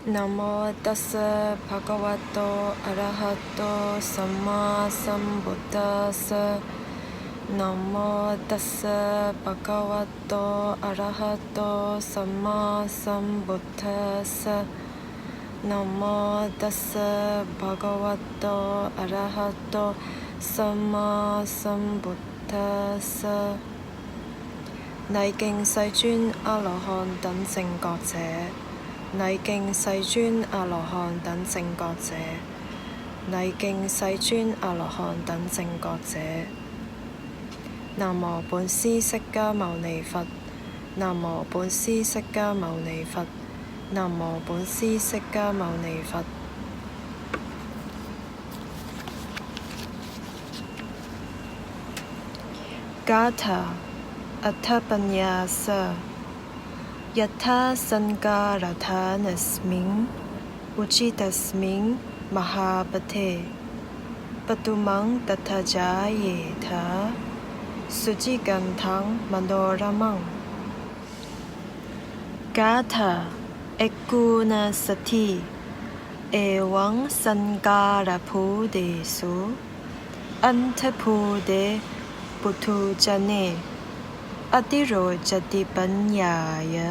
Namo tassa bhagavato arahato sammāsambuddhasa. Namo tassa bhagavato arahato sammāsambuddhasa. Namo tassa bhagavato arahato sammāsambuddhasa。禮敬世尊阿羅漢等正覺者，禮敬世尊阿羅漢等正覺者，禮敬世尊阿羅漢等正覺者。南無本師釋迦牟尼佛，南無本師釋迦牟尼佛，南無本師釋迦牟尼佛。Yathā andhabhūte Yathā saṅkāradhānasmiṃ ujjhitasmiṃ mahāpathe padumaṃ tattha jāyetha sucigandhaṃ manoramaṃ. Yathā ekkunasati Evaṃ saṅkārabhūtesu andhabhūte puthujjane Atirocati paññāya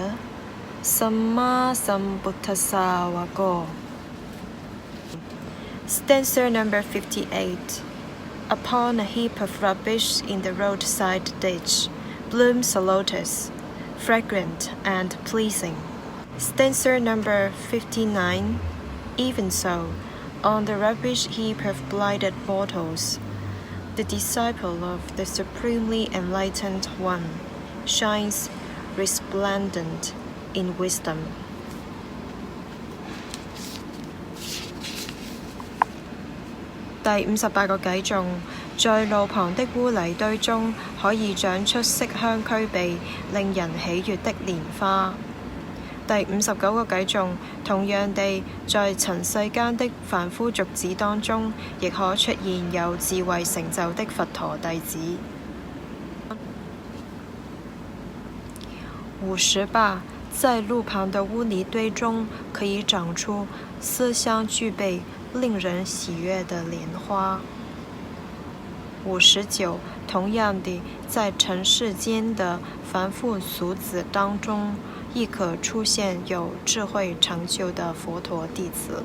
sammāsambuddhasāvako. Stanza number 58. Upon a heap of rubbish in the roadside ditch blooms a lotus, fragrant and pleasing. Stanza number 59. Even so, on the rubbish heap of blighted mortals, the disciple of the Supremely Enlightened One shines resplendent in wisdom. 第58個偈頌，在路旁的污泥堆中，可以長出色香俱備、令人喜悅的蓮花。第59個偈頌，同樣地，在塵世間的凡夫俗子當中，亦可出現有智慧成就的佛陀弟子。58，在路旁的污泥堆中，可以長出色香俱備、令人喜悅的蓮花。59，同樣地，在塵世間的凡夫俗子當中，亦可出現有智慧成就的佛陀弟子。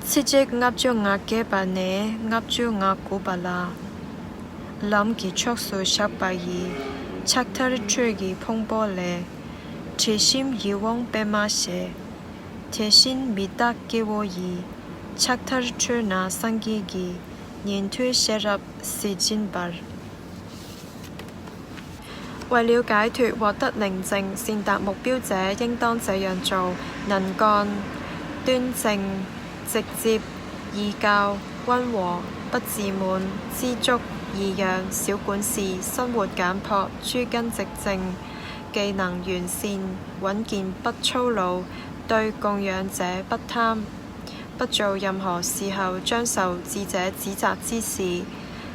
切隻鴨著鴨嘅巴呢，鴨著鴨古巴啦，諗結束數十百爾，拆他的吹兒碰波咧，切心以往被馬寫，切心未得嘅我兒，拆他的吹那生機兒，年推寫入是真白。為了解脫獲得寧靜善達目標者，應當這樣做：能幹、端正、直接、易教、溫和、不自滿、知足、易讓、少管事、生活簡樸、諸根直正、技能完善、穩健不粗魯，對供養者不貪，不做任何事後將受智者指責之事。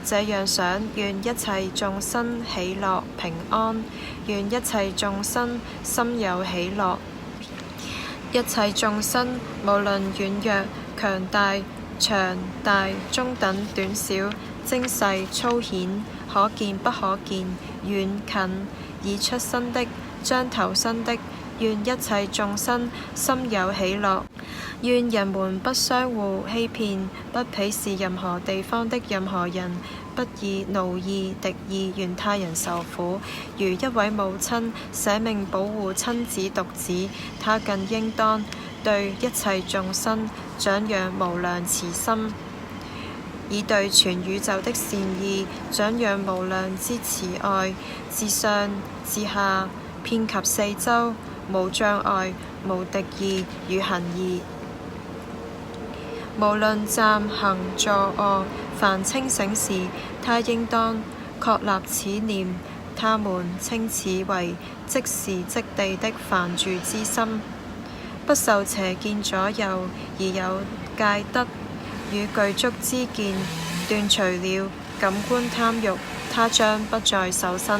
這樣想，願一切眾生喜樂平安，願一切眾生心有喜樂，一切眾生無論軟弱、強大、長大、中等、短小、精細、粗顯、可見不可見、遠近、已出生的、將投生的，願一切眾生心有喜樂。願人們不相互欺騙，不鄙視任何地方的任何人，不以奴役、敵意願他人受苦。如一位母親捨命保護親子獨子，她更應當對一切眾生長養無量慈心，以對全宇宙的善意長養無量之慈愛，自上自下遍及四周，無障礙、無敵意與行義。無論站行坐臥，凡清醒時，他應當確立此念。他們稱此為即時即地的梵住之心，不受邪見左右，而有戒德與具足之見，斷除了感官貪欲，他將不再受身。